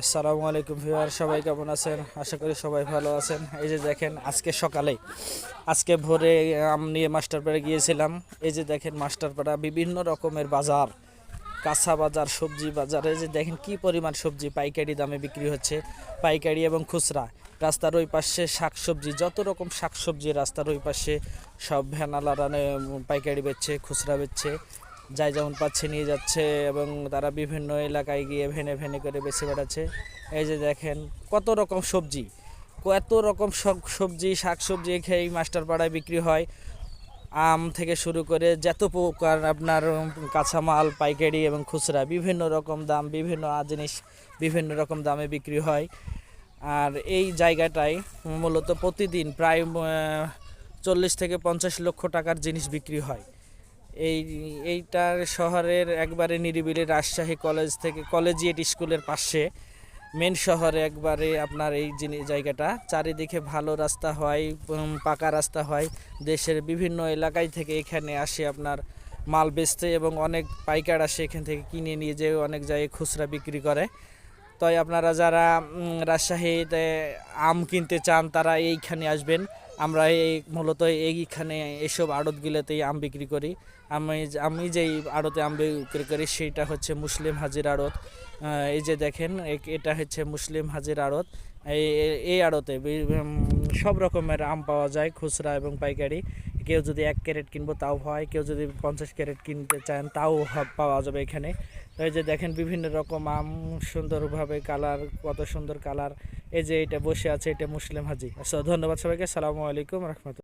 আসসালামু আলাইকুম ভিউয়ার, সবাই কেমন আছেন? আশা করি সবাই ভালো আছেন। এই যে দেখেন, আজকে ভোরে আম নিয়ে মাস্টারপাড়া গিয়েছিলাম। এই যে দেখেন মাস্টারপাড়া বিভিন্ন রকমের বাজার, কাঁচা বাজার, সবজি বাজার। এই যে দেখেন কি পরিমাণ সবজি পাইকারি দামে বিক্রি হচ্ছে, পাইকারি এবং খুচরা। রাস্তার ওই পাশে শাকসবজি, যত রকম শাকসবজি রাস্তার ওই পাশে সব ভ্যানালারা পাইকারি বেচছে, খুচরা বেচছে। যাই যেমন পাচ্ছে নিয়ে যাচ্ছে এবং তারা বিভিন্ন এলাকায় গিয়ে ভেনে ভেনে করে বেছে বেড়াচ্ছে। এই যে দেখেন কত রকম সবজি, কত রকম সব সবজি, শাকসবজি খেয়ে মাস্টারপাড়ায় বিক্রি হয়। আম থেকে শুরু করে যত প্রকার আপনার কাঁচামাল পাইকারি এবং খুচরা বিভিন্ন রকম দাম, বিভিন্ন জিনিস বিভিন্ন রকম দামে বিক্রি হয়। আর এই জায়গাটায় মূলত প্রতিদিন প্রায় 40 থেকে 50 লক্ষ টাকার জিনিস বিক্রি হয়। এই এইটার শহরের একবারে নিরিবিলি রাজশাহী কলেজিয়েট স্কুলের পাশে, মেন শহরে একবারে আপনার এই জায়গাটা চারিদিকে ভালো রাস্তা হয়, পাকা রাস্তা হয়। দেশের বিভিন্ন এলাকায় থেকে এখানে আসে আপনার মাল বেচতে এবং অনেক পাইকার আসে এখান থেকে কিনে নিয়ে যেয়ে অনেক জায়গায় খুচরা বিক্রি করে। তাই আপনারা যারা রাজশাহীতে আম কিনতে চান তারা এইখানে আসবেন। আমরা মূলত এইখানে এসব আড়তগুলোতেই আম বিক্রি করি। আমি আমি যেই আড়তে আম বিক্রি করি সেইটা হচ্ছে মুসলিম হাজির আড়ত। এই যে দেখেন, এটা হচ্ছে মুসলিম হাজির আড়ত। এই এই আড়তে সব রকমের আম পাওয়া যায়, খুচরা এবং পাইকারি। কেউ যদি 1 ক্যারেট কিনবো তাও হয়, কেউ যদি 50 ক্যারেট কিনতে চান তাও পাওয়া যাবে এখানে। তো এই যে দেখেন বিভিন্ন রকম আম, সুন্দরভাবে কালার, কত সুন্দর কালার। এই যে এটা বসে আছে, এটা মুসলিম হাজি। আচ্ছা, ধন্যবাদ সবাইকে। আসসালামু আলাইকুম রহমতুল্লাহ।